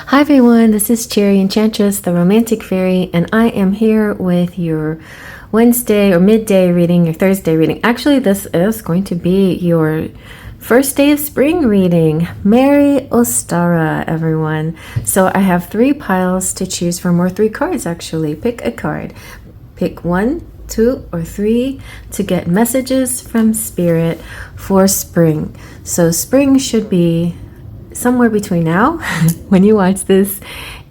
Hi everyone, this is Cherry Enchantress, the Romantic Fairy, and I am here with your Wednesday or midday reading, your Thursday reading. Actually, this is going to be your first day of spring reading. Merry Ostara, everyone. So I have 3 piles to choose from, or 3 cards actually. Pick a card. Pick 1, 2, or 3 to get messages from Spirit for spring. So spring should be somewhere between now, when you watch this,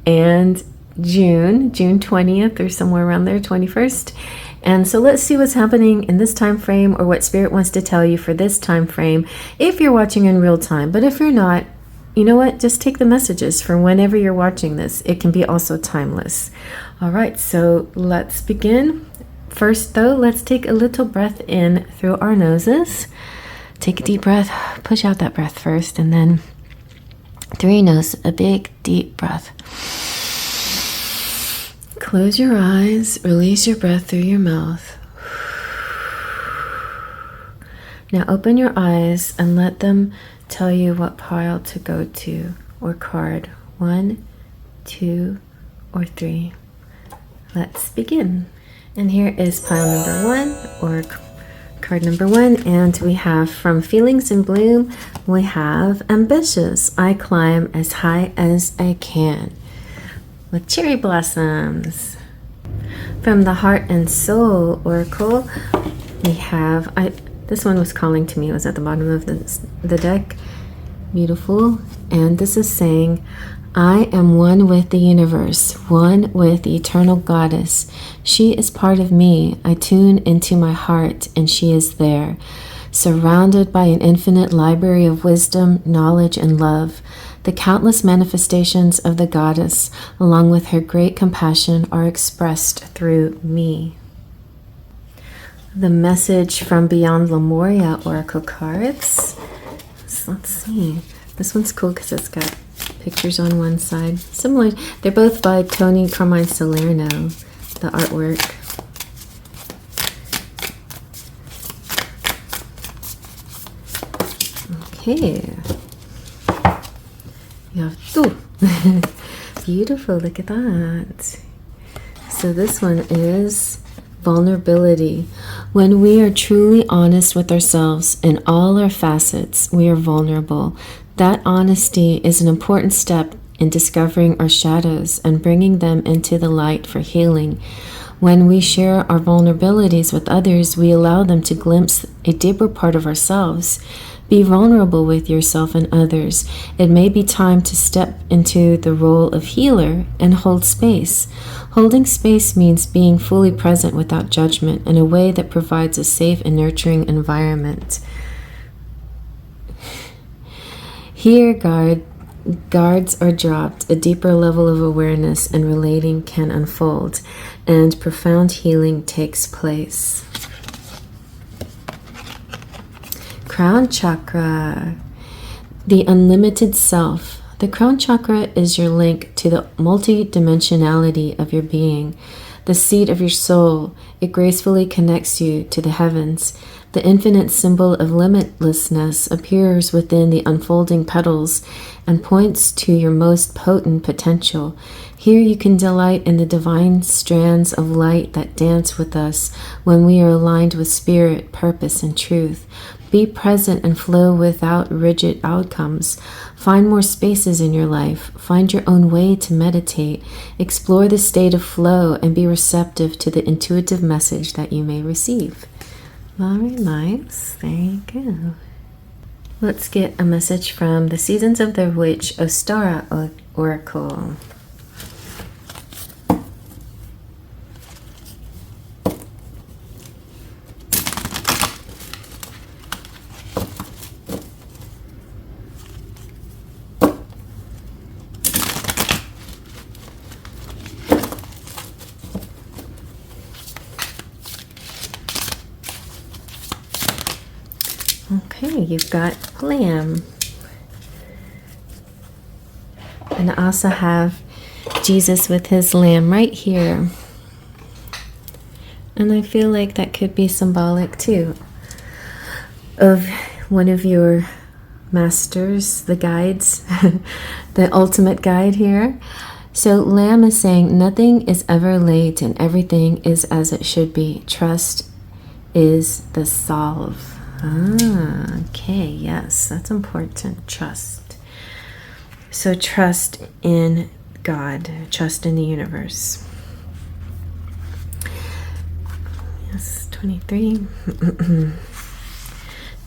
and June 20th, or somewhere around there, 21st. And so let's see what's happening in this time frame, or what Spirit wants to tell you for this time frame, if you're watching in real time. But if you're not, you know what? Just take the messages for whenever you're watching this. It can be also timeless. All right, so let's begin. First, though, let's take a little breath in through our noses. Take a deep breath, push out that breath first, and then through your nose, a big deep breath. Close your eyes, release your breath through your mouth. Now open your eyes and let them tell you what pile to go to, or card. 1, 2, or 3. Let's begin. And here is pile number 1, or card number 1, and we have from Feelings in Bloom, we have Ambitious. I climb as high as I can, with cherry blossoms. From the Heart and Soul Oracle, we have, this one was calling to me, it was at the bottom of the deck. Beautiful. And this is saying, I am one with the universe, one with the eternal goddess. She is part of me. I tune into my heart, and she is there, surrounded by an infinite library of wisdom, knowledge, and love. The countless manifestations of the goddess, along with her great compassion, are expressed through me. The message from Beyond Lemuria Oracle cards. So let's see. This one's cool because it's got pictures on one side. Similar, they're both by Tony Carmine Salerno, the artwork. Okay. You have 2. Beautiful, look at that. So this one is vulnerability. When we are truly honest with ourselves in all our facets, we are vulnerable. That honesty is an important step in discovering our shadows and bringing them into the light for healing. When we share our vulnerabilities with others, we allow them to glimpse a deeper part of ourselves. Be vulnerable with yourself and others. It may be time to step into the role of healer and hold space. Holding space means being fully present without judgment in a way that provides a safe and nurturing environment. Here, guards are dropped, a deeper level of awareness and relating can unfold, and profound healing takes place. Crown Chakra, the unlimited self. The crown chakra is your link to the multidimensionality of your being, the seat of your soul. It gracefully connects you to the heavens. The infinite symbol of limitlessness appears within the unfolding petals and points to your most potent potential. Here you can delight in the divine strands of light that dance with us when we are aligned with spirit, purpose, and truth. Be present and flow without rigid outcomes. Find more spaces in your life. Find your own way to meditate. Explore the state of flow and be receptive to the intuitive message that you may receive. Very nice. There you go. Let's get a message from the Seasons of the Witch Ostara Oracle. Okay, you've got lamb. And I also have Jesus with his lamb right here. And I feel like that could be symbolic too of one of your masters, the guides, the ultimate guide here. So Lamb is saying nothing is ever late and everything is as it should be. Trust is the solve. Okay, yes, that's important. Trust. So trust in God, trust in the universe. Yes, 23.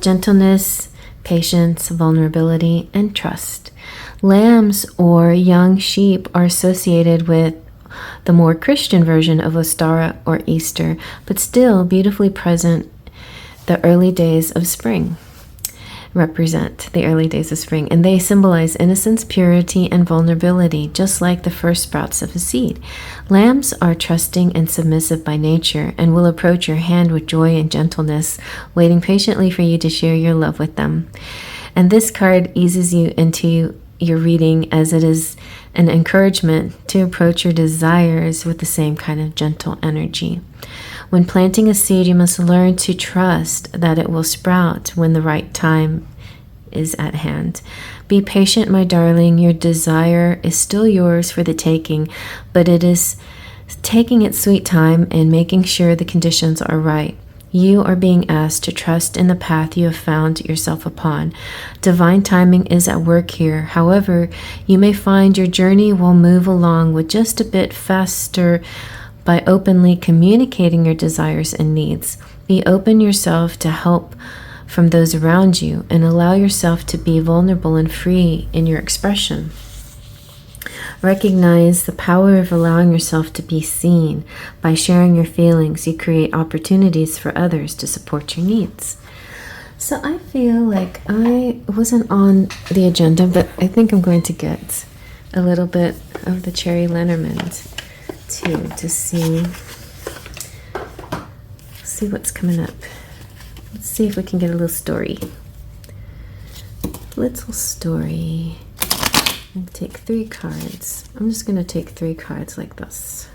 Gentleness, patience, vulnerability, and trust. Lambs or young sheep are associated with the more Christian version of Ostara or Easter, but still beautifully present the early days of spring. Represent the early days of spring, and they symbolize innocence, purity, and vulnerability, just like the first sprouts of a seed. Lambs are trusting and submissive by nature and will approach your hand with joy and gentleness, waiting patiently for you to share your love with them. And this card eases you into your reading, as it is an encouragement to approach your desires with the same kind of gentle energy. When planting a seed, you must learn to trust that it will sprout when the right time is at hand. Be patient, my darling. Your desire is still yours for the taking, but it is taking its sweet time and making sure the conditions are right. You are being asked to trust in the path you have found yourself upon. Divine timing is at work here. However, you may find your journey will move along with just a bit faster by openly communicating your desires and needs. Be open yourself to help from those around you and allow yourself to be vulnerable and free in your expression. Recognize the power of allowing yourself to be seen. By sharing your feelings, you create opportunities for others to support your needs. So I feel like I wasn't on the agenda, but I think I'm going to get a little bit of the cherry Lenormand too, to see what's coming up. Let's see if we can get a little story. Little story. I'm going to take 3 cards. I'm just going to take 3 cards like this.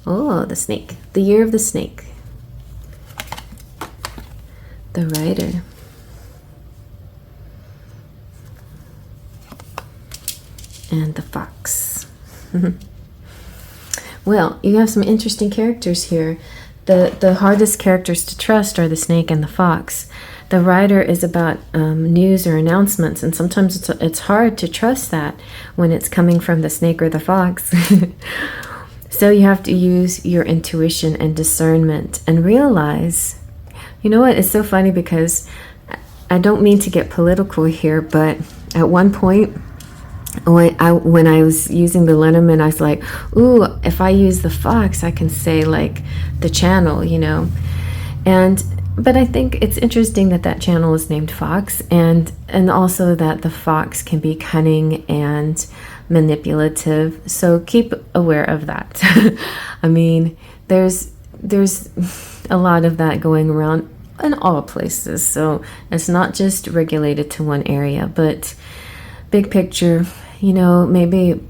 Oh, the snake. The year of the snake. The rider. And the fox. Well, you have some interesting characters here. The hardest characters to trust are the snake and the fox. The rider is about news or announcements, and sometimes it's hard to trust that when it's coming from the snake or the fox. So you have to use your intuition and discernment and realize, you know what, it's so funny because I don't mean to get political here, but at one point, when I was using the Lenormand, I was like, ooh, if I use the fox, I can say like the channel, you know. But I think it's interesting that channel is named Fox, and also that the fox can be cunning and manipulative. So keep aware of that. I mean, there's a lot of that going around in all places. So it's not just regulated to one area, but big picture, you know, maybe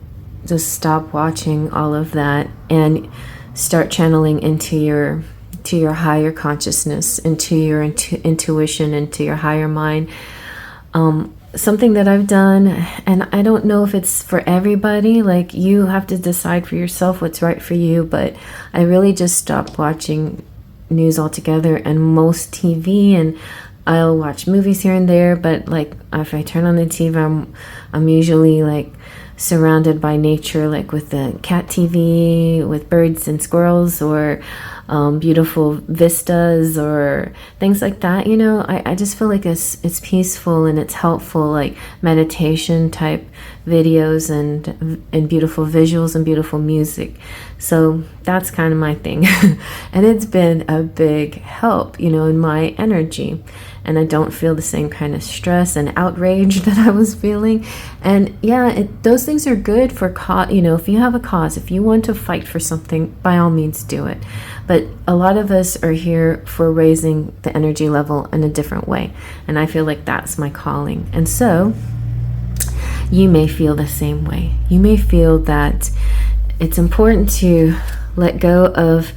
just stop watching all of that and start channeling into your higher consciousness, into your intuition, into your higher mind. Something that I've done, and I don't know if it's for everybody, like you have to decide for yourself what's right for you, but I really just stopped watching news altogether and most TV, and I'll watch movies here and there, but like if I turn on the TV, I'm usually like surrounded by nature, like with the cat TV, with birds and squirrels, or beautiful vistas or things like that. You know, I just feel like it's peaceful and it's helpful, like meditation type videos and beautiful visuals and beautiful music. So that's kind of my thing. And it's been a big help, you know, in my energy. And I don't feel the same kind of stress and outrage that I was feeling. And yeah, those things are good for you know, if you have a cause, if you want to fight for something, by all means do it. But a lot of us are here for raising the energy level in a different way. And I feel like that's my calling. And so you may feel the same way. You may feel that it's important to let go of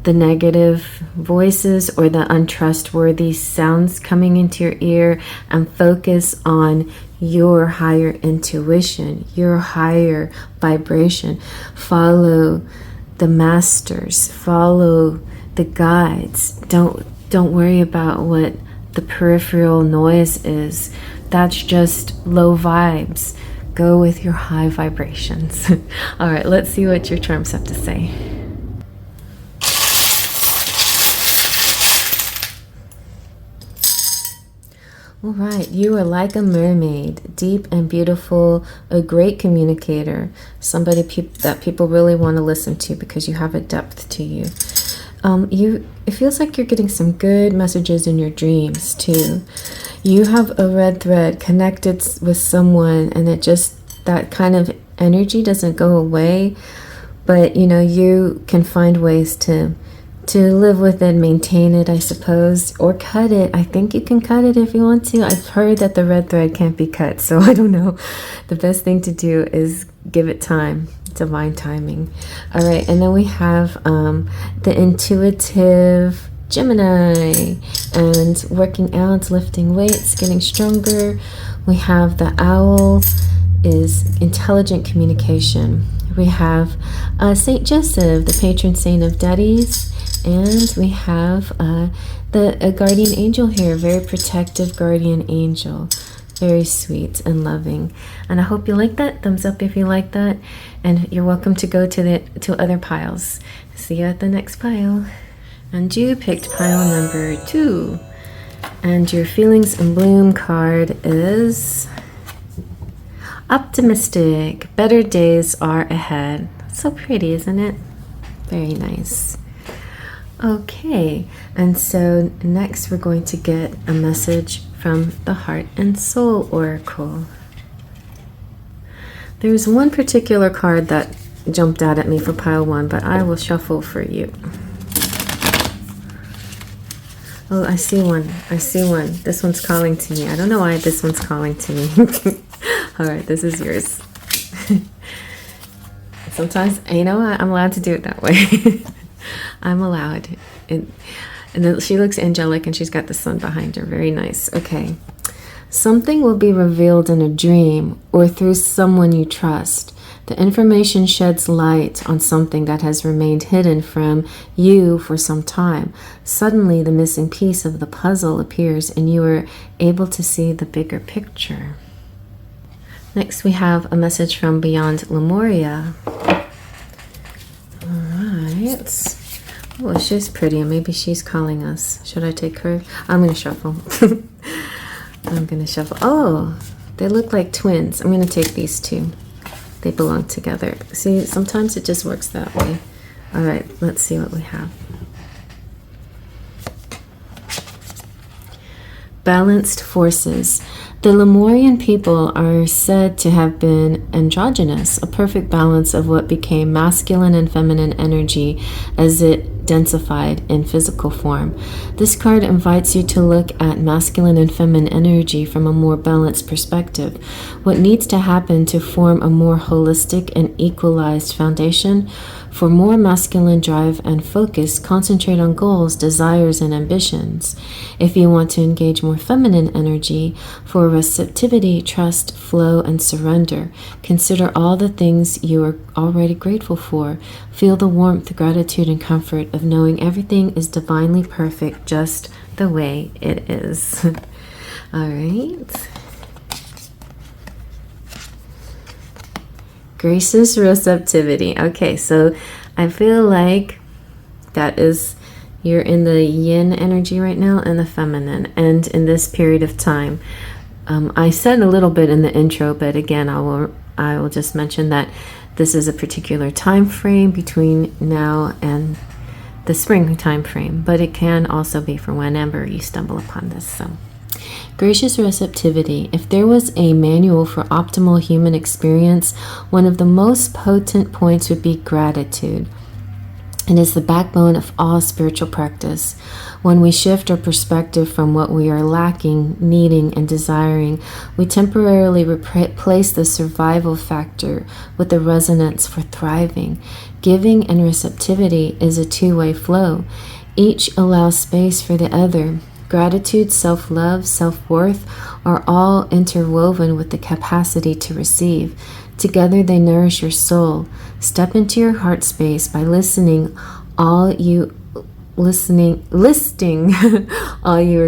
the negative voices or the untrustworthy sounds coming into your ear, and focus on your higher intuition, your higher vibration. Follow the masters, follow the guides. Don't worry about what the peripheral noise is. That's just low vibes. Go with your high vibrations. All right, let's see what your charms have to say. All right, you are like a mermaid, deep and beautiful, a great communicator, somebody that people really want to listen to because you have a depth to you. It feels like you're getting some good messages in your dreams too. You have a red thread connected with someone, and that kind of energy doesn't go away, but you can find ways to live with it, maintain it, I suppose, or cut it. I think you can cut it if you want to. I've heard that the red thread can't be cut, so I don't know. The best thing to do is give it time, divine timing. All right, and then we have the intuitive Gemini, and working out, lifting weights, getting stronger. We have the owl, is intelligent communication. We have Saint Joseph, the patron saint of daddies. And we have a guardian angel here, very protective guardian angel, very sweet and loving. And I hope you like that. Thumbs up if you like that, and you're welcome to go to other piles. See you at the next pile. And you picked pile number 2, and your feelings in bloom card is optimistic. Better days are ahead. So pretty, isn't it? Very nice. Okay, and so next we're going to get a message from the Heart and Soul Oracle. There's one particular card that jumped out at me for pile 1, but I will shuffle for you. Oh, I see one. This one's calling to me. I don't know why this one's calling to me. All right, this is yours. Sometimes, I'm allowed to do it that way. I'm allowed. And then she looks angelic, and she's got the sun behind her. Very nice. Okay. Something will be revealed in a dream or through someone you trust. The information sheds light on something that has remained hidden from you for some time. Suddenly, the missing piece of the puzzle appears, and you are able to see the bigger picture. Next, we have a message from Beyond Lemuria. All right. Oh, she's pretty, and maybe she's calling us. Should I take her? I'm going to shuffle. Oh, they look like twins. I'm going to take these two. They belong together. See, sometimes it just works that way. All right, let's see what we have. Balanced forces. The Lemurian people are said to have been androgynous, a perfect balance of what became masculine and feminine energy as it densified in physical form. This card invites you to look at masculine and feminine energy from a more balanced perspective. What needs to happen to form a more holistic and equalized foundation? For more masculine drive and focus, concentrate on goals, desires, and ambitions. If you want to engage more feminine energy, for receptivity, trust, flow, and surrender, consider all the things you are already grateful for. Feel the warmth, gratitude, and comfort of knowing everything is divinely perfect just the way it is. All right. Gracious receptivity. Okay, so I feel like that is, you're in the yin energy right now and the feminine, and in this period of time. I said a little bit in the intro, but again, I will just mention that this is a particular time frame between now and the spring time frame, but it can also be for whenever you stumble upon this. So, gracious receptivity. If there was a manual for optimal human experience, one of the most potent points would be gratitude. and is the backbone of all spiritual practice. When we shift our perspective from what we are lacking, needing, and desiring, we temporarily replace the survival factor with the resonance for thriving. Giving and receptivity is a two-way flow. Each allows space for the other. Gratitude, self-love, self-worth are all interwoven with the capacity to receive. Together they nourish your soul. Step into your heart space by listing all you are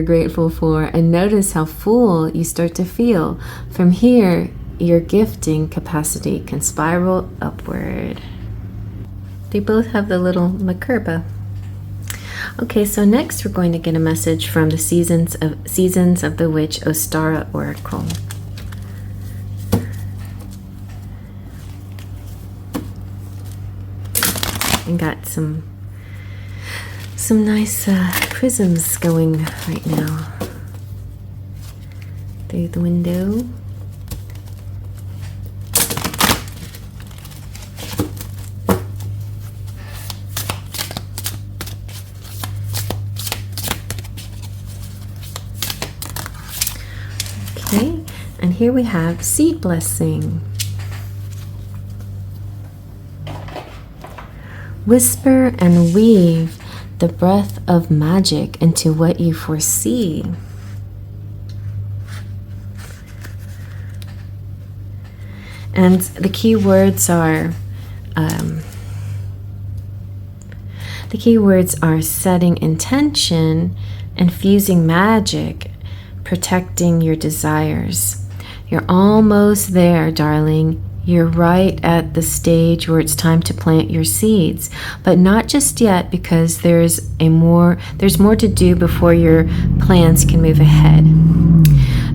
grateful for, and notice how full you start to feel. From here, your gifting capacity can spiral upward. They both have the little makerba. Okay, so next we're going to get a message from the Seasons of the Witch Ostara Oracle. And got some nice prisms going right now through the window. Okay, and here we have Seed Blessing. Whisper and weave the breath of magic into what you foresee. And the key words are setting intention, infusing magic, protecting your desires. You're almost there, darling. You're right at the stage where it's time to plant your seeds, but not just yet, because there's more to do before your plans can move ahead.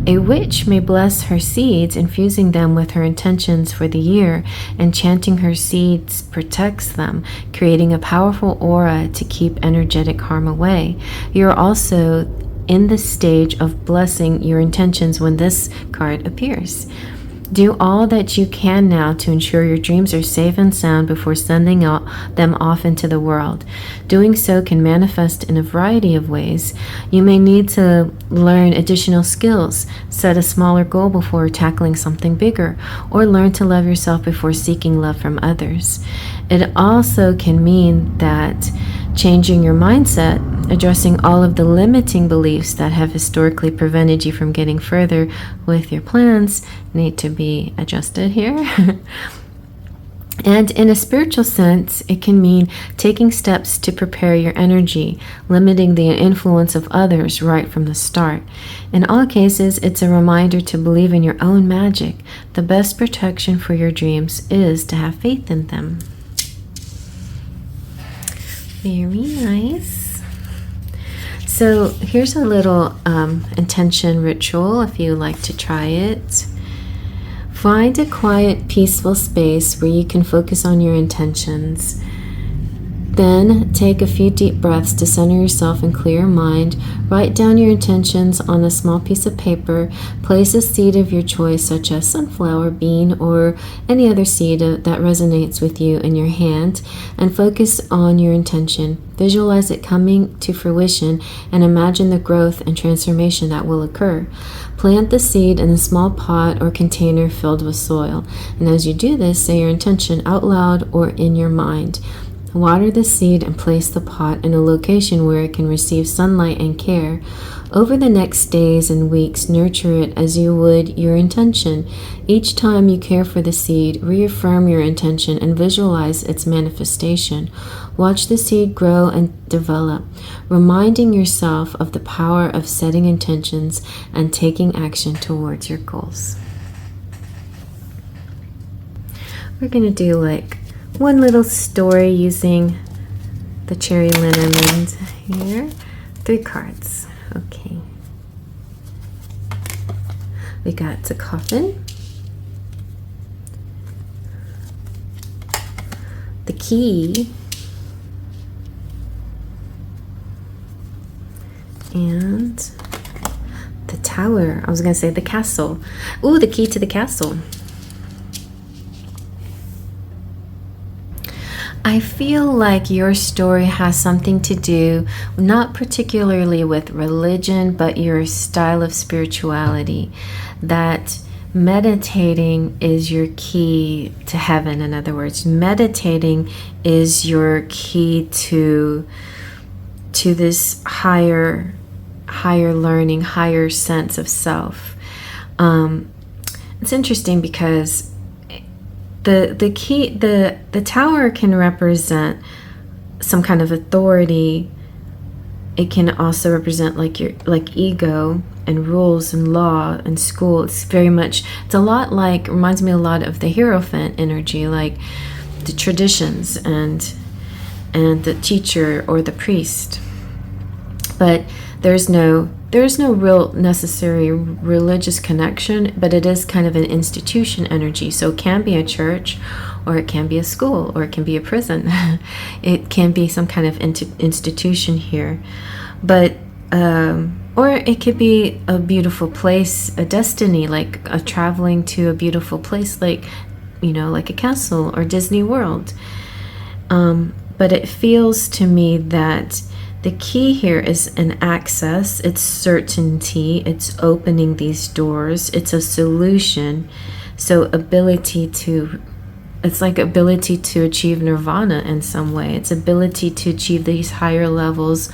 A witch may bless her seeds, infusing them with her intentions for the year. Enchanting her seeds protects them, creating a powerful aura to keep energetic harm away. You're also in the stage of blessing your intentions when this card appears. Do all that you can now to ensure your dreams are safe and sound before sending them off into the world. Doing so can manifest in a variety of ways. You may need to learn additional skills, set a smaller goal before tackling something bigger, or learn to love yourself before seeking love from others. It also can mean that changing your mindset, addressing all of the limiting beliefs that have historically prevented you from getting further with your plans, need to be adjusted here. And in a spiritual sense, it can mean taking steps to prepare your energy, limiting the influence of others right from the start. In all cases, it's a reminder to believe in your own magic. The best protection for your dreams is to have faith in them. Very nice. So here's a little intention ritual if you like to try it. Find a quiet, peaceful space where you can focus on your intentions. Then take a few deep breaths to center yourself and clear your mind. Write down your intentions on a small piece of paper. Place a seed of your choice, such as sunflower, bean, or any other seed that resonates with you in your hand, and focus on your intention. Visualize it coming to fruition and imagine the growth and transformation that will occur. Plant the seed in a small pot or container filled with soil. And as you do this, say your intention out loud or in your mind. Water the seed and place the pot in a location where it can receive sunlight and care. Over the next days and weeks, nurture it as you would your intention. Each time you care for the seed, reaffirm your intention and visualize its manifestation. Watch the seed grow and develop, reminding yourself of the power of setting intentions and taking action towards your goals. We're going to do like one little story using the cherry Lenormand here. 3 cards. Okay. We got the coffin, the key, and the tower. I was going to say the castle. Ooh, the key to the castle. I feel like your story has something to do, not particularly with religion, but your style of spirituality. That meditating is your key to heaven. In other words, meditating is your key to this higher learning, higher sense of self. It's interesting because the tower can represent some kind of authority. It can also represent like ego and rules and law and school. It's a lot like, reminds me a lot of the Hierophant energy, like the traditions and the teacher or the priest. But there's no real necessary religious connection, but it is kind of an institution energy. So it can be a church, or it can be a school, or it can be a prison. It can be some kind of institution here. But or it could be a beautiful place, a destiny, like traveling to a beautiful place, like, like a castle or Disney World. But it feels to me that the key here is an access, it's certainty, it's opening these doors, it's a solution. So it's like ability to achieve nirvana in some way. It's ability to achieve these higher levels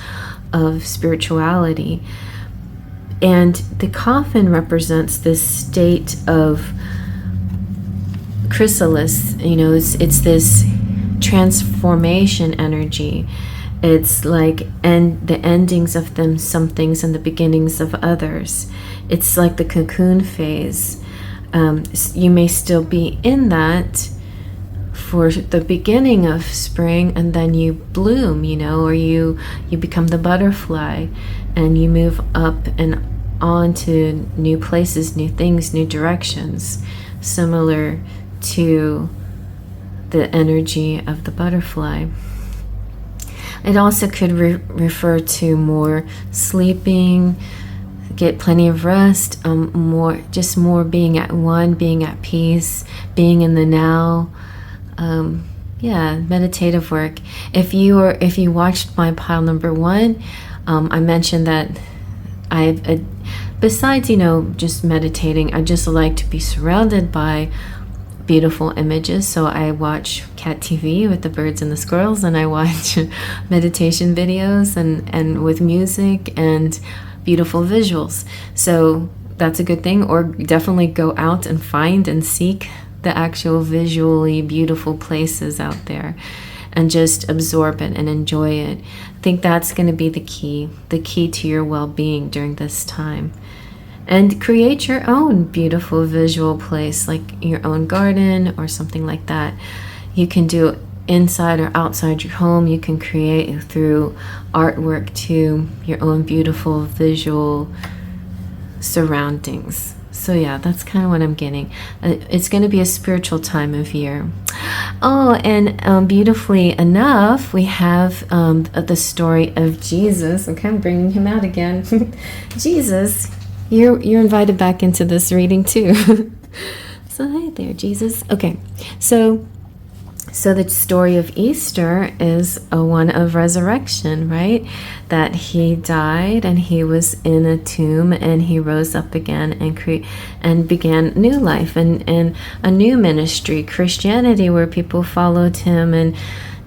of spirituality. And the coffin represents this state of chrysalis, it's this transformation energy. It's like the endings of some things and the beginnings of others. It's like the cocoon phase. You may still be in that for the beginning of spring, and then you bloom, or you become the butterfly, and you move up and on to new places, new things, new directions, similar to the energy of the butterfly. It also could refer to more sleeping, get plenty of rest, more being at one, being at peace, being in the now. Meditative work. If you watched my pile number 1, I mentioned that besides just meditating, I just like to be surrounded by beautiful images. So I watch cat TV with the birds and the squirrels, and I watch meditation videos and with music and beautiful visuals. So that's a good thing. Or definitely go out and find and seek the actual visually beautiful places out there and just absorb it and enjoy it. I think that's going to be the key to your well-being during this time. And create your own beautiful visual place, like your own garden or something like that. You can do inside or outside your home. You can create through artwork to your own beautiful visual surroundings. So yeah, that's kind of what I'm getting. It's going to be a spiritual time of year. Oh, and beautifully enough, we have the story of Jesus. Okay, I'm bringing him out again. Jesus. You're invited back into this reading too. So hi there, Jesus. Okay, so the story of Easter is a one of resurrection, right? That he died and he was in a tomb and he rose up again and began new life and a new ministry, Christianity, where people followed him and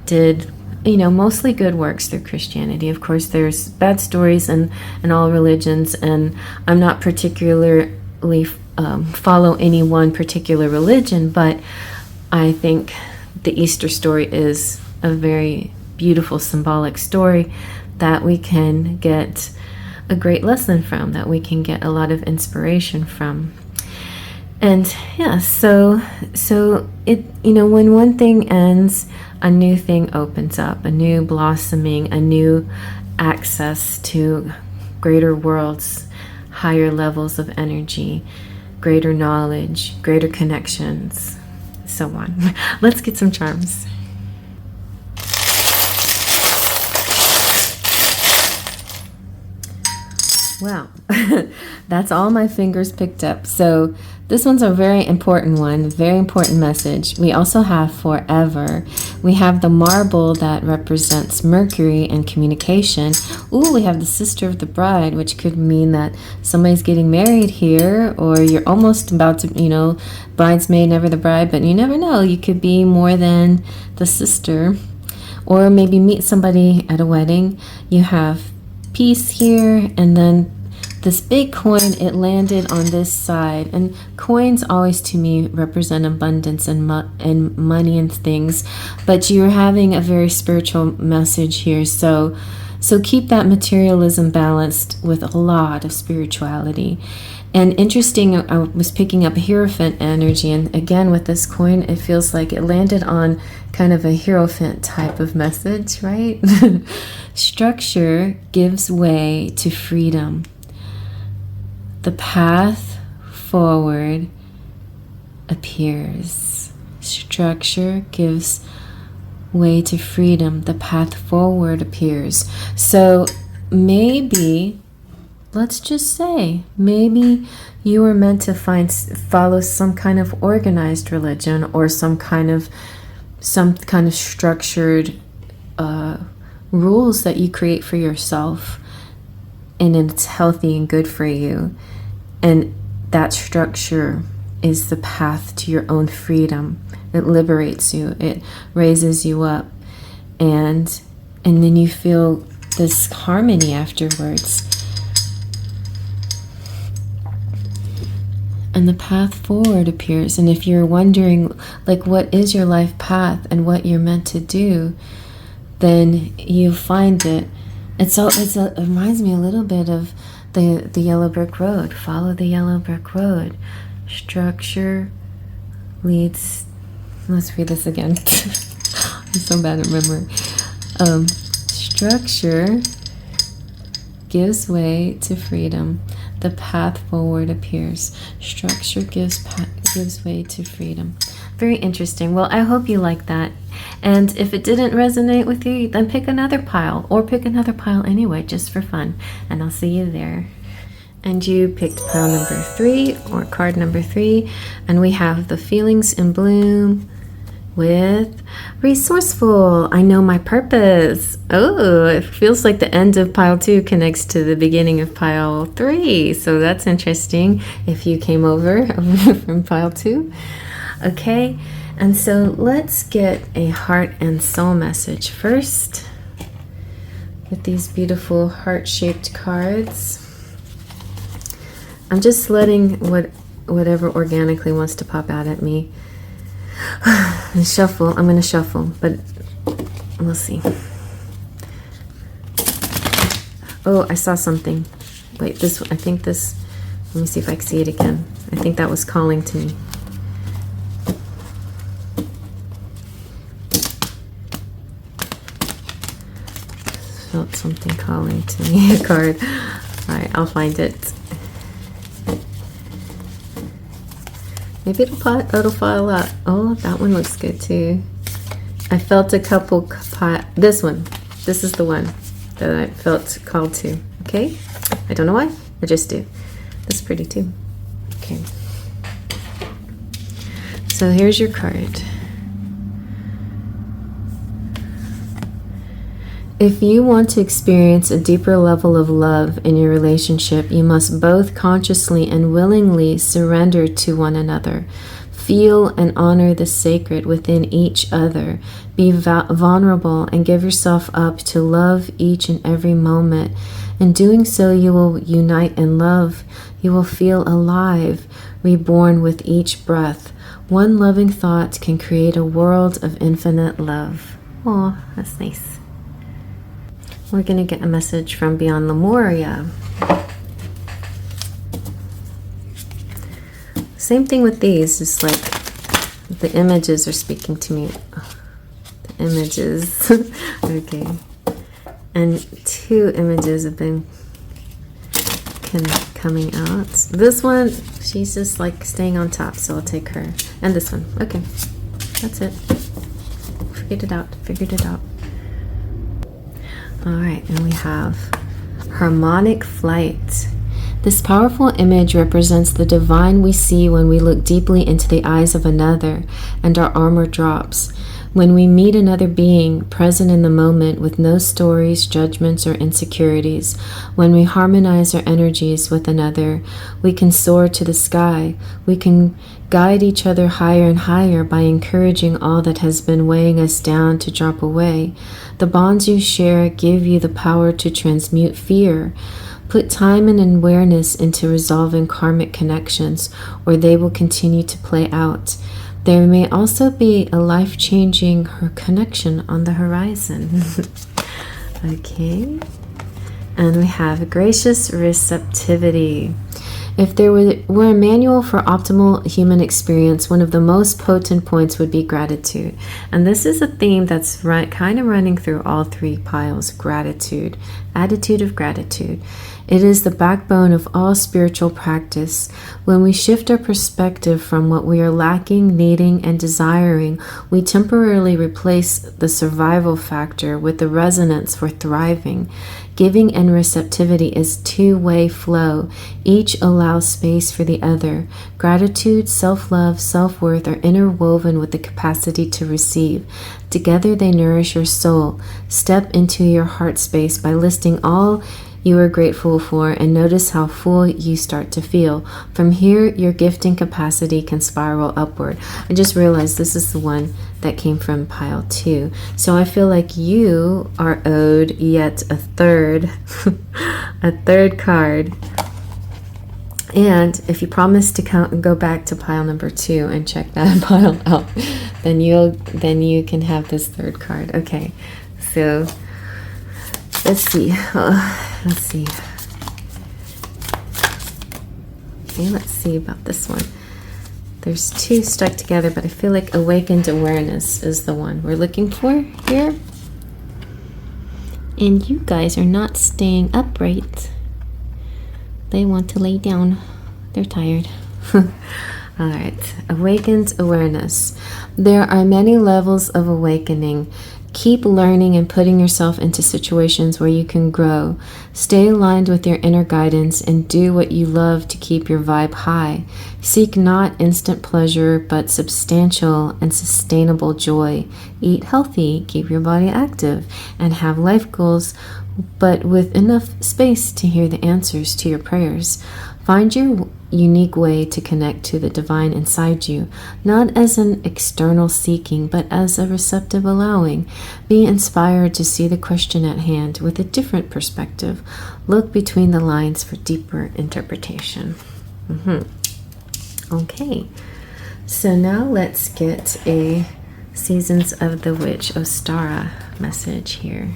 did mostly good works through Christianity. Of course, there's bad stories in all religions, and I'm not particularly follow any one particular religion, but I think the Easter story is a very beautiful symbolic story that we can get a great lesson from, that we can get a lot of inspiration from. And yeah, so it, when one thing ends, a new thing opens up, a new blossoming, a new access to greater worlds, higher levels of energy, greater knowledge, greater connections, so on. Let's get some charms. Wow, that's all my fingers picked up. So this one's a very important one, very important message. We also have forever. We have the marble that represents Mercury and communication. Ooh, we have the sister of the bride, which could mean that somebody's getting married here, or you're almost about to, you know, bridesmaid, never the bride, but you never know. You could be more than the sister, or maybe meet somebody at a wedding. You have piece here, and then this big coin, it landed on this side. And coins always to me represent abundance and money and things, but you're having a very spiritual message here. So keep that materialism balanced with a lot of spirituality. And interesting, I was picking up Hierophant energy, and again with this coin, it feels like it landed on kind of a Hierophant type of message, right? Structure gives way to freedom. The path forward appears. Structure gives way to freedom. The path forward appears. So maybe, let's just say, maybe you were meant to follow some kind of organized religion, or some kind of structured rules that you create for yourself, and it's healthy and good for you. And that structure is the path to your own freedom. It liberates you. It raises you up, and then you feel this harmony afterwards. And the path forward appears. And if you're wondering, like, what is your life path and what you're meant to do, then you find it. It reminds me a little bit of the yellow brick road. Follow the yellow brick road. Structure leads. Let's read this again. I'm so bad at remembering. Structure gives way to freedom. The path forward appears. Structure gives way to freedom. Very interesting. Well, I hope you like that. And if it didn't resonate with you, then pick another pile, or pick another pile anyway, just for fun. And I'll see you there. And you picked pile number 3, or card number 3. And we have the feelings in bloom with resourceful. I know my purpose. Oh, it feels like the end of pile 2 connects to the beginning of pile 3. So that's interesting if you came over from pile 2. Okay, and so let's get a heart and soul message first with these beautiful heart-shaped cards. I'm just letting whatever organically wants to pop out at me. And shuffle. I'm going to shuffle, but we'll see. Oh, I saw something. Wait, I think this, let me see if I can see it again. I think that was calling to me. Felt something calling to me. A card. All right, I'll find it. Maybe it'll file out. Oh, that one looks good too. I felt a couple. This one. This is the one that I felt called to. Okay. I don't know why. I just do. That's pretty too. Okay. So here's your card. If you want to experience a deeper level of love in your relationship, you must both consciously and willingly surrender to one another. Feel and honor the sacred within each other. Be vulnerable and give yourself up to love each and every moment. In doing so, you will unite in love. You will feel alive, reborn with each breath. One loving thought can create a world of infinite love. Oh, that's nice. We're going to get a message from beyond Lemuria. Same thing with these, just like the images are speaking to me. The images. Okay. And 2 images have been coming out. This one, she's just like staying on top, so I'll take her. And this one. Okay. That's it. Figured it out. All right, and we have harmonic flight. This powerful image represents the divine we see when we look deeply into the eyes of another and our armor drops. When we meet another being, present in the moment with no stories, judgments, or insecurities, when we harmonize our energies with another, we can soar to the sky. We can guide each other higher and higher by encouraging all that has been weighing us down to drop away. The bonds you share give you the power to transmute fear. Put time and awareness into resolving karmic connections, or they will continue to play out. There may also be a life-changing connection on the horizon. Okay. And we have gracious receptivity. If there were a manual for optimal human experience, one of the most potent points would be gratitude. And this is a theme that's kind of running through all three piles. Gratitude. Attitude of gratitude. It is the backbone of all spiritual practice. When we shift our perspective from what we are lacking, needing, and desiring, we temporarily replace the survival factor with the resonance for thriving. Giving and receptivity is two-way flow. Each allows space for the other. Gratitude, self-love, self-worth are interwoven with the capacity to receive. Together they nourish your soul. Step into your heart space by listing all you are grateful for and notice how full you start to feel. From here, your gifting capacity can spiral upward. I just realized this is the one that came from pile 2. So I feel like you are owed yet a third card. And if you promise to go back to pile number 2 and check that pile out, then you can have this third card. Okay, so let's see. Let's see. Okay, let's see about this one. There's 2 stuck together, but I feel like awakened awareness is the one we're looking for here. And you guys are not staying upright. They want to lay down. They're tired. All right, awakened awareness. There are many levels of awakening. Keep learning and putting yourself into situations where you can grow. Stay aligned with your inner guidance and do what you love to keep your vibe high. Seek not instant pleasure, but substantial and sustainable joy. Eat healthy, keep your body active, and have life goals, but with enough space to hear the answers to your prayers. Find your unique way to connect to the divine inside you, not as an external seeking, but as a receptive allowing. Be inspired to see the question at hand with a different perspective. Look between the lines for deeper interpretation. Okay, so now let's get a Seasons of the Witch Ostara message here.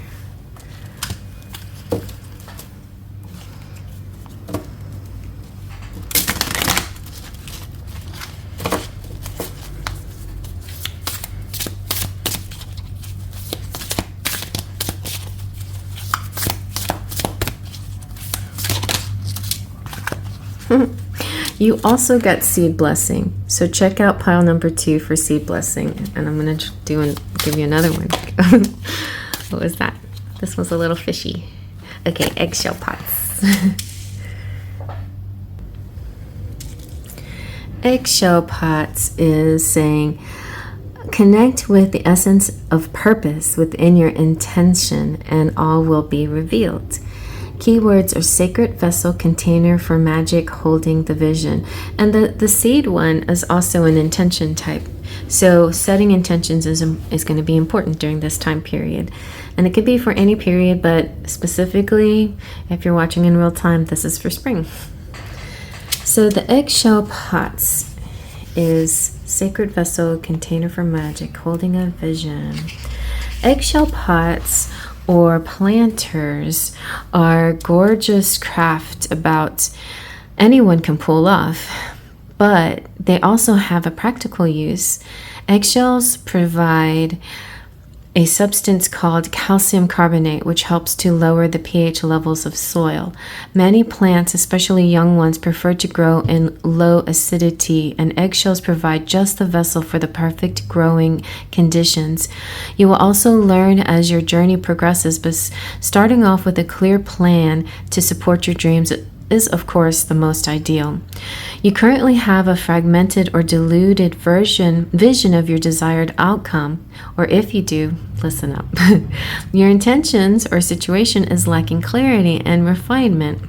You also got seed blessing, so check out pile number 2 for seed blessing, and I'm gonna give you another one. What was that? This was a little fishy. Okay, eggshell pots. Eggshell pots is saying, connect with the essence of purpose within your intention, and all will be revealed. Keywords are sacred vessel, container for magic, holding the vision. And the seed one is also an intention type. So setting intentions is going to be important during this time period. And it could be for any period, but specifically, if you're watching in real time, this is for spring. So the eggshell pots is sacred vessel, container for magic, holding a vision. Eggshell pots or planters are gorgeous craft about anyone can pull off, but they also have a practical use. Eggshells provide a substance called calcium carbonate, which helps to lower the pH levels of soil. Many plants, especially young ones, prefer to grow in low acidity, and eggshells provide just the vessel for the perfect growing conditions. You will also learn as your journey progresses, but starting off with a clear plan to support your dreams is of course the most ideal. You currently have a fragmented or diluted vision of your desired outcome, or if you do, listen up. Your intentions or situation is lacking clarity and refinement,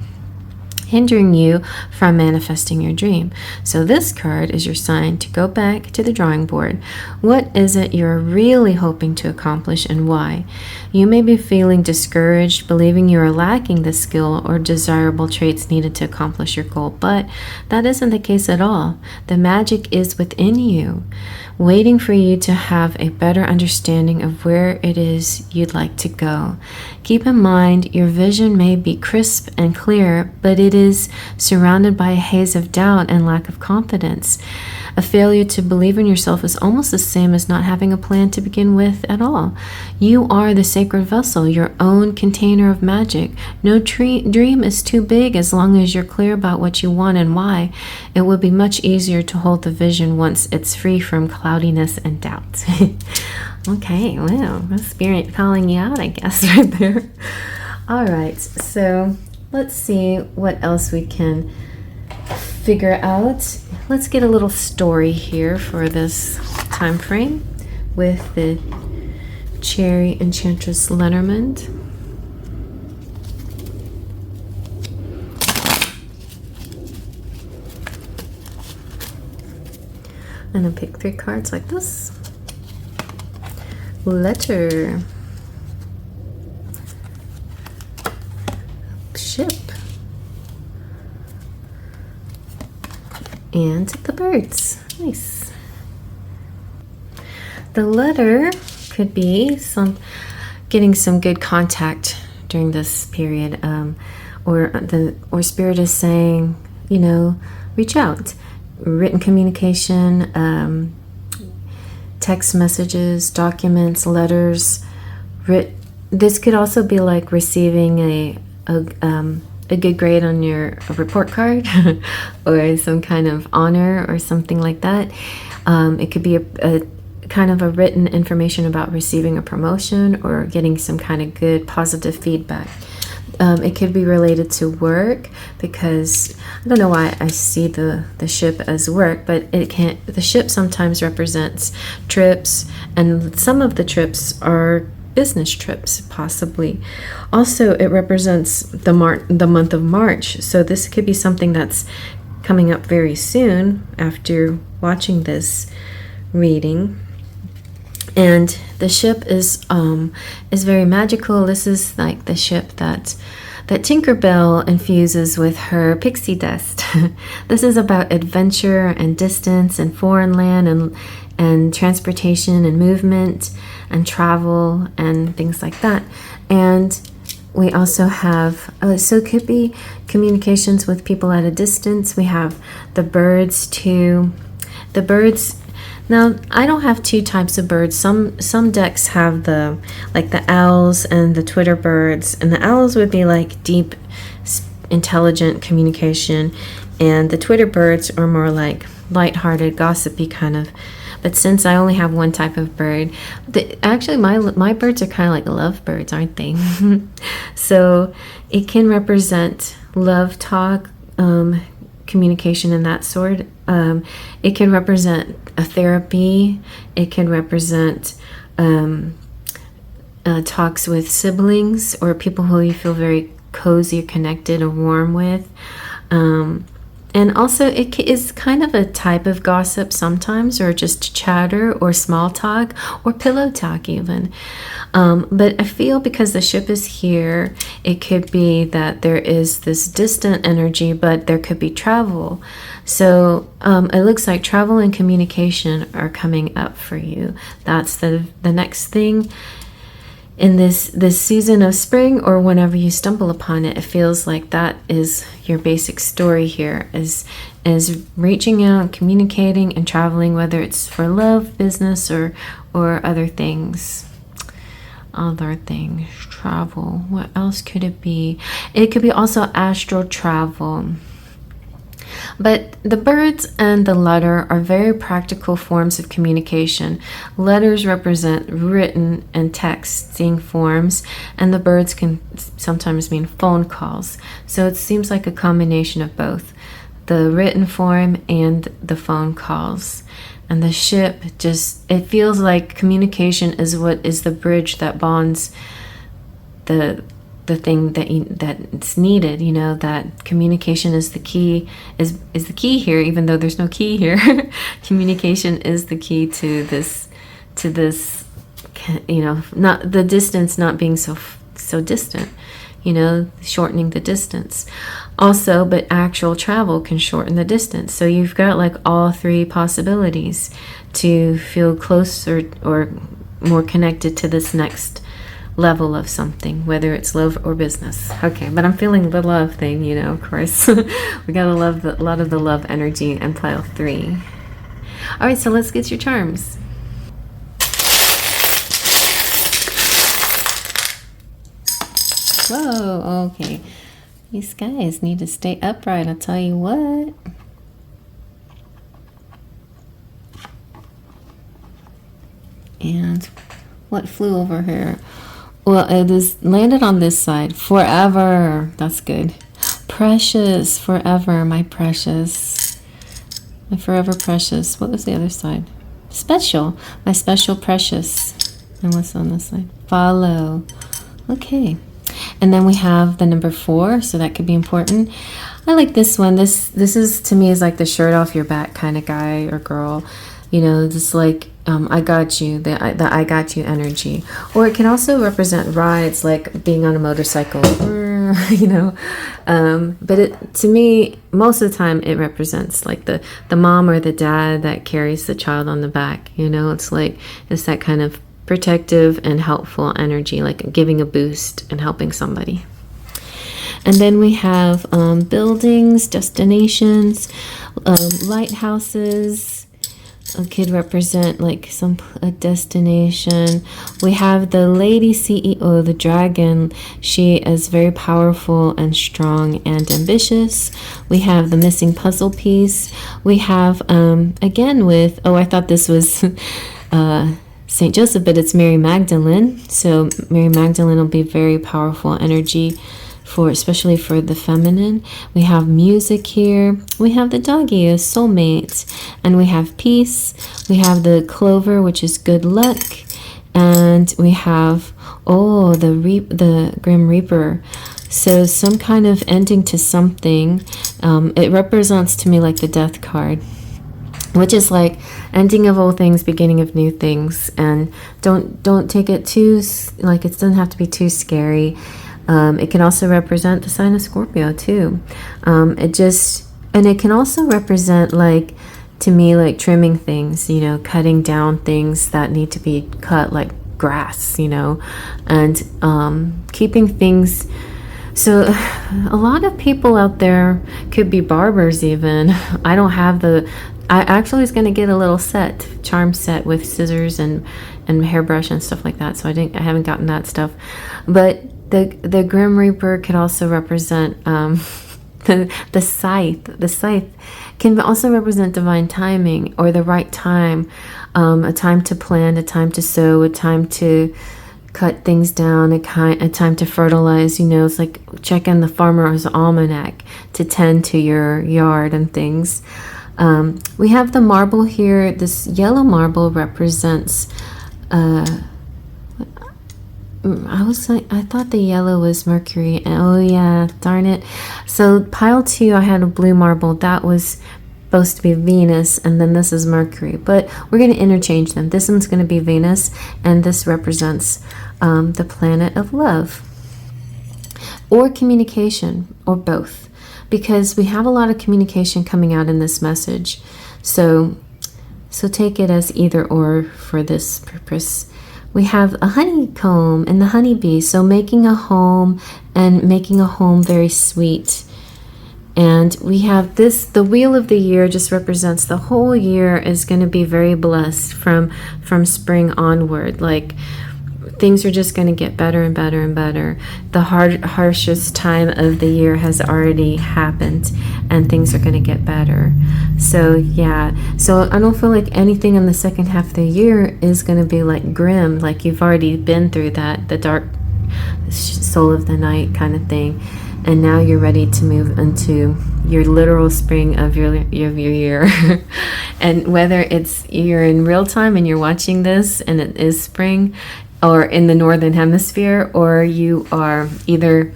hindering you from manifesting your dream. So this card is your sign to go back to the drawing board. What is it you're really hoping to accomplish and why? You may be feeling discouraged, believing you are lacking the skill or desirable traits needed to accomplish your goal, but that isn't the case at all. The magic is within you, waiting for you to have a better understanding of where it is you'd like to go. Keep in mind, your vision may be crisp and clear, but it is surrounded by a haze of doubt and lack of confidence. A failure to believe in yourself is almost the same as not having a plan to begin with at all. You are the sacred vessel, your own container of magic. No dream is too big as long as you're clear about what you want and why. It will be much easier to hold the vision once it's free from cloudiness and doubt. Okay, well, that's spirit calling you out, I guess, right there. All right, so let's see what else we can figure out. Let's get a little story here for this time frame with the Cherry Enchantress Lenormand. And then pick 3 cards like this. Letter. Ship. And the birds. Nice. The letter could be getting some good contact during this period, or spirit is saying, reach out. Written communication, text messages, documents, letters. This could also be like receiving a good grade on your report card or some kind of honor or something like that. It could be a kind of a written information about receiving a promotion or getting some kind of good positive feedback. It could be related to work, because I don't know why I see the ship as work, but the ship sometimes represents trips, and some of the trips are business trips, possibly. Also, it represents the month of March, so this could be something that's coming up very soon after watching this reading. And the ship is very magical. This is like the ship that Tinkerbell infuses with her pixie dust. This is about adventure and distance and foreign land and transportation and movement and travel and things like that. And we also have, so it could be communications with people at a distance. We have the birds too. The birds. Now, I don't have 2 types of birds. Some decks have the owls and the Twitter birds, and the owls would be like deep, intelligent communication, and the Twitter birds are more like lighthearted, gossipy kind of. But since I only have 1 type of bird, actually my birds are kind of like love birds, aren't they? So it can represent love talk, communication and that sort. It can represent a therapy. It can represent talks with siblings or people who you feel very cozy or connected or warm with. And also it is kind of a type of gossip sometimes, or just chatter or small talk or pillow talk even. But I feel because the ship is here, it could be that there is this distant energy, but there could be travel. So it looks like travel and communication are coming up for you. That's the next thing. In this season of spring, or whenever you stumble upon it, it feels like that is your basic story here, is reaching out, communicating, and traveling, whether it's for love, business, or other things. Travel. What else could it be? It could be also astral travel. But the birds and the letter are very practical forms of communication. Letters represent written and texting forms, and the birds can sometimes mean phone calls. So it seems like a combination of both, the written form and the phone calls. And the ship it feels like communication is what is the bridge that bonds the thing that's needed, that communication is the key, is the key here, even though there's no key here. Communication is the key to this, not the distance not being so distant, shortening the distance. Also, but actual travel can shorten the distance. So you've got like all three possibilities to feel closer or more connected to this next level of something, whether it's love or business. Okay, but I'm feeling the love thing, of course. We gotta love a lot of the love energy in pile 3. All right, so let's get your charms. Whoa, okay. These guys need to stay upright, I'll tell you what. And what flew over here? Well, it is landed on this side. Forever. That's good. Precious. Forever, my precious. My forever precious. What was the other side? Special. My special precious. And what's on this side? Follow. Okay. And then we have the number 4, so that could be important. I like this one. This is, to me, is like the shirt off your back kind of guy or girl. Just like, I got you, the I got you energy. Or it can also represent rides, like being on a motorcycle, but to me, most of the time, it represents like the mom or the dad that carries the child on the back. It's that kind of protective and helpful energy, like giving a boost and helping somebody. And then we have buildings, destinations, lighthouses. Could represent like a destination. We have the lady CEO, the dragon. She is very powerful and strong and ambitious. We have the missing puzzle piece. We have again with I thought this was Saint Joseph, but it's Mary Magdalene. So Mary Magdalene will be very powerful energy, especially for the feminine. We have music here. We have the doggy, a soulmate, and we have peace. We have the clover, which is good luck, and we have the Grim Reaper. So some kind of ending to something. It represents to me like the Death card, which is like ending of old things, beginning of new things. And don't take it too it doesn't have to be too scary. It can also represent the sign of Scorpio too. It can also represent to me trimming things, cutting down things that need to be cut, like grass, and keeping things. So a lot of people out there could be barbers even. I don't have I actually was going to get a little charm set with scissors and hairbrush and stuff like that. So I haven't gotten that stuff. But the Grim Reaper could also represent the scythe. The scythe can also represent divine timing or the right time, a time to plant, a time to sow, a time to cut things down, a time to fertilize. It's like checking the farmer's almanac to tend to your yard and things. We have the marble here. This yellow marble represents I thought the yellow was Mercury. Oh yeah, darn it. So pile 2, I had a blue marble. That was supposed to be Venus, and then this is Mercury. But we're going to interchange them. This one's going to be Venus, and this represents the planet of love. Or communication, or both. Because we have a lot of communication coming out in this message. So take it as either or for this purpose. We have a honeycomb and the honeybee, so making a home and making a home very sweet. And we have the wheel of the year just represents the whole year is going to be very blessed from spring onward. Like things are just going to get better and better and better. The harshest time of the year has already happened, and things are going to get better. So yeah, so I don't feel like anything in the second half of the year is going to be like grim, like you've already been through that, the dark soul of the night kind of thing, and now you're ready to move into your literal spring of your year. And whether you're in real time and you're watching this and it is spring, or in the northern hemisphere, or you are either,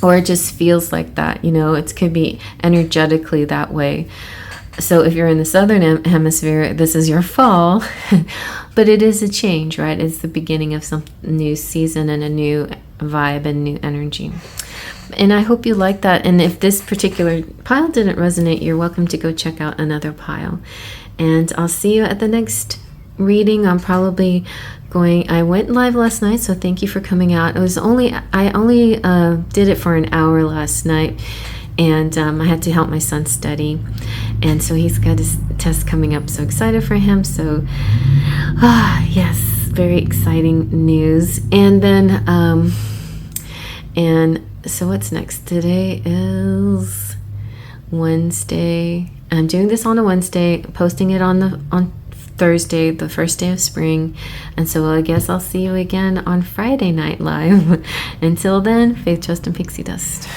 or it just feels like that, it could be energetically that way. So if you're in the southern hemisphere, this is your fall. But it is a change, right? It's the beginning of some new season and a new vibe and new energy. And I hope you like that. And if this particular pile didn't resonate, you're welcome to go check out another pile. And I'll see you at the next reading. I'm probably I went live last night, so thank you for coming out. I only did it for an hour last night, and I had to help my son study, and so he's got his test coming up. So excited for him. So yes, very exciting news. And then and so what's next? Today is Wednesday. I'm doing this on a Wednesday, posting it on Thursday, the first day of spring. And so I guess I'll see you again on Friday Night Live. Until then, faith, trust, and pixie dust.